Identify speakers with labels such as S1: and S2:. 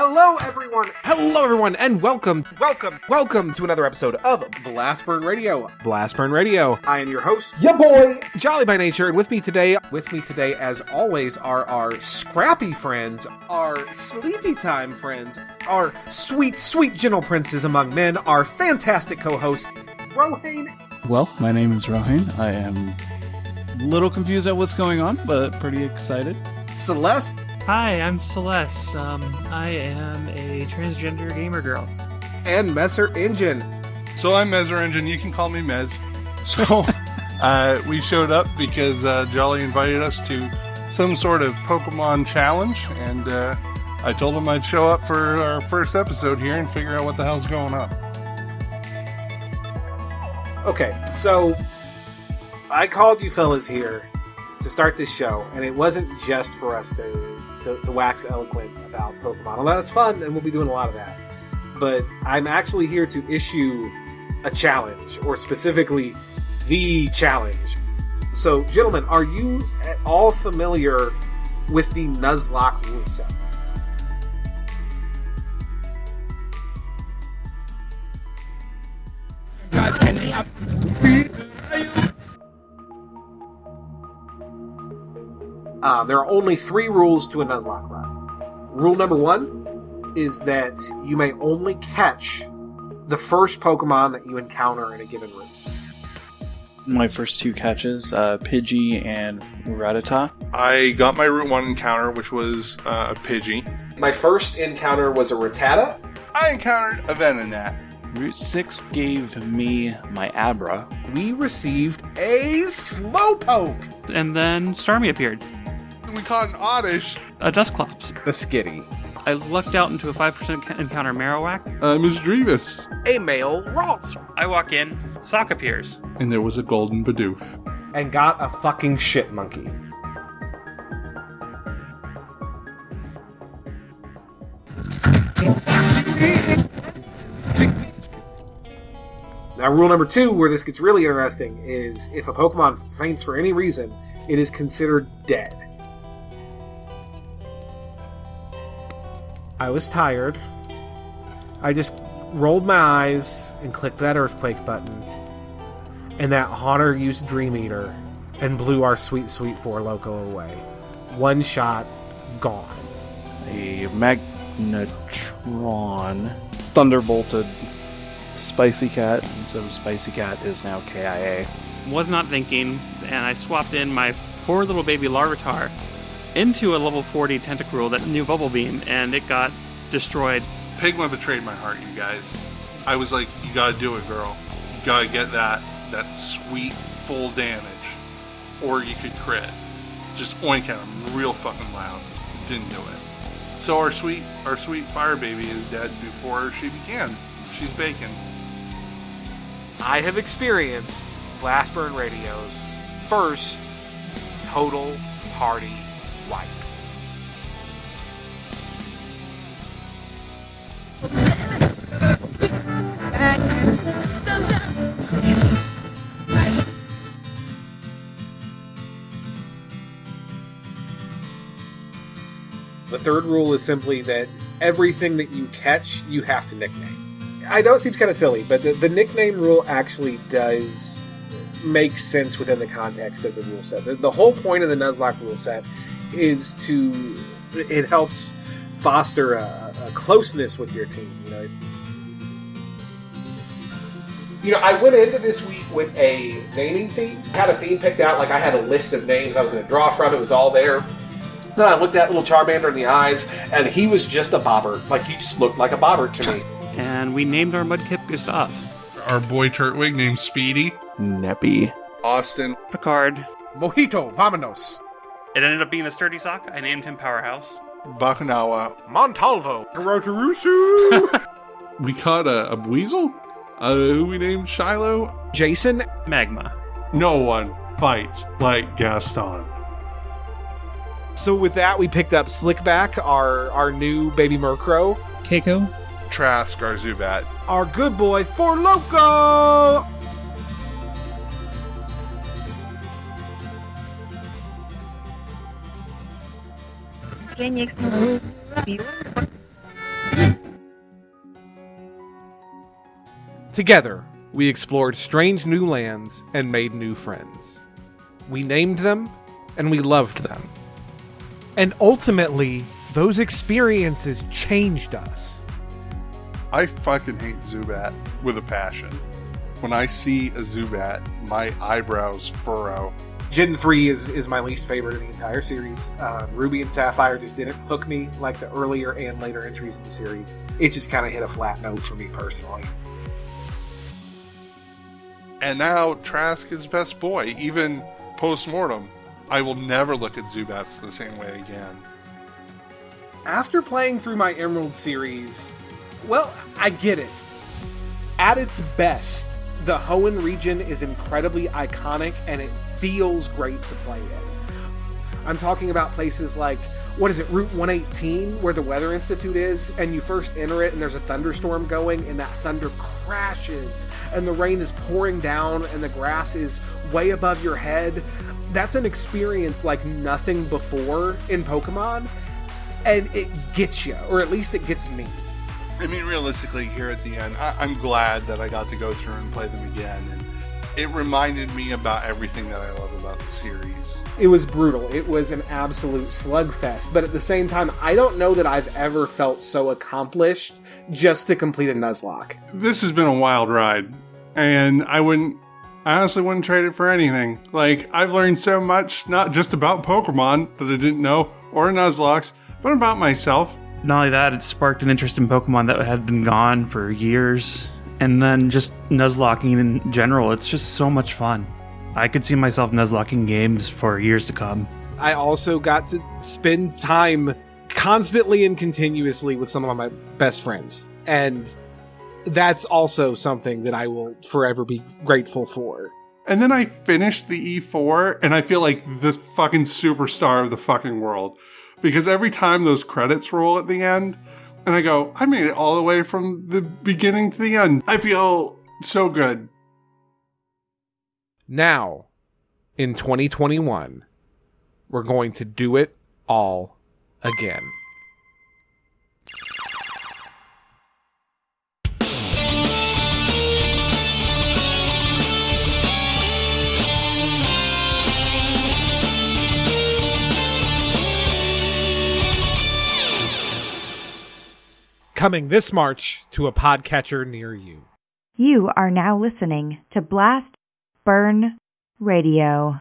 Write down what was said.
S1: Hello everyone, and welcome to another episode of Blastburn Radio. Blastburn Radio. I am your host, ya boy, Jolly by nature, and with me today, as always, are our scrappy friends, our sleepy time friends, our sweet, sweet gentle princes among men, our fantastic co-host, Rohane.
S2: Well, my name is Rohane. I am a little confused at what's going on, but pretty excited.
S1: Celeste.
S3: Hi, I'm Celeste. I am a transgender gamer girl.
S1: And Messer Engine.
S4: So I'm Messer Engine. You can call me Mez. So we showed up because Jolly invited us to some sort of Pokemon challenge, and I told him I'd show up for our first episode here and figure out what the hell's going on.
S1: Okay, so I called you fellas here to start this show, and it wasn't just for us to wax eloquent about Pokemon. Although that's fun, and we'll be doing a lot of that. But I'm actually here to issue a challenge, or specifically, the challenge. So, gentlemen, are you at all familiar with the Nuzlocke rule set? There are only 3 rules to a Nuzlocke run. Rule number 1 is that you may only catch the first Pokemon that you encounter in a given route.
S2: My first 2 catches, Pidgey and Rattata.
S4: I got my Route 1 encounter, which was a Pidgey.
S1: My first encounter was a Rattata.
S4: I encountered a Venonat.
S2: Route 6 gave me my Abra.
S1: We received a Slowpoke.
S3: And then Starmie appeared.
S4: We caught an Oddish.
S3: A Dusclops.
S1: The Skitty.
S3: I lucked out into a 5% encounter Marowak.
S4: Miss Drevis.
S1: A male Ross.
S3: I walk in, Sock appears.
S4: And there was a Golden Bidoof.
S1: And got a fucking shit monkey. Now, rule number 2, where this gets really interesting, is if a Pokemon faints for any reason, it is considered dead. I was tired. I just rolled my eyes and clicked that Earthquake button. And that Haunter used Dream Eater and blew our sweet, sweet 4 Loco away. One shot, gone.
S2: A Magnetron thunderbolted Spicy Cat, and so Spicy Cat is now KIA.
S3: Was not thinking, and I swapped in my poor little baby Larvitar into a level 40 Tentacruel that knew Bubble Beam, and it got destroyed.
S4: Pigma betrayed my heart, you guys. I was like, you gotta do it, girl. You gotta get that sweet full damage. Or you could crit. Just oink at him real fucking loud. Didn't do it. So our sweet fire baby is dead before she began. She's bacon.
S1: I have experienced Blastburn Radio's first total party wipe. The third rule is simply that everything that you catch, you have to nickname. I know it seems kind of silly, but the nickname rule actually does make sense within the context of the rule set. The whole point of the Nuzlocke rule set is it helps foster a closeness with your team. You know, I went into this week with a naming theme. I had a theme picked out, like I had a list of names I was going to draw from. It was all there. Then I looked at little Charmander in the eyes, and he was just a Bobbert. Like, he just looked like a Bobbert to me.
S3: And we named our Mudkip Gustav.
S4: Our boy Turtwig named Speedy.
S2: Neppy.
S4: Austin.
S3: Picard.
S1: Mojito, vámonos.
S3: It ended up being a sturdy sock. I named him Powerhouse.
S4: Bakunawa.
S1: Montalvo. Orochirusu.
S4: We caught a weasel? Who we named Shiloh?
S1: Jason.
S3: Magma.
S4: No one fights like Gaston.
S1: So with that, we picked up Slickback, our new baby Murkrow.
S5: Keiko.
S4: Trask, our Zubat.
S1: Our good boy, For Loco!
S5: Together, we explored strange new lands and made new friends. We named them, and we loved them.
S6: And ultimately, those experiences changed us.
S4: I fucking hate Zubat with a passion. When I see a Zubat, my eyebrows furrow.
S1: Gen 3 is my least favorite of the entire series. Ruby and Sapphire just didn't hook me like the earlier and later entries in the series. It just kind of hit a flat note for me personally.
S4: And now Trask is best boy, even post-mortem. I will never look at Zubats the same way again.
S1: After playing through my Emerald series, well, I get it. At its best, the Hoenn region is incredibly iconic and it feels great to play in. I'm talking about places like, Route 118, where the Weather Institute is, and you first enter it and there's a thunderstorm going, and that thunder crashes, and the rain is pouring down, and the grass is way above your head. That's an experience like nothing before in Pokemon, and it gets you, or at least it gets me.
S4: I mean, realistically, here at the end, I'm glad that I got to go through and play them again, and it reminded me about everything that I love about the series.
S1: It was brutal. It was an absolute slugfest. But at the same time, I don't know that I've ever felt so accomplished just to complete a Nuzlocke.
S7: This has been a wild ride, and I honestly wouldn't trade it for anything. Like, I've learned so much, not just about Pokemon that I didn't know, or Nuzlocks, but about myself.
S3: Not only that, it sparked an interest in Pokemon that had been gone for years. And then just Nuzlocking in general, it's just so much fun. I could see myself Nuzlocking games for years to come.
S5: I also got to spend time constantly and continuously with some of my best friends. And that's also something that I will forever be grateful for.
S7: And then I finished the E4, and I feel like the fucking superstar of the fucking world. Because every time those credits roll at the end, and I go, I made it all the way from the beginning to the end. I feel so good.
S5: Now, in 2021, we're going to do it all again. Coming this March to a podcatcher near you.
S8: You are now listening to Blast Burn Radio.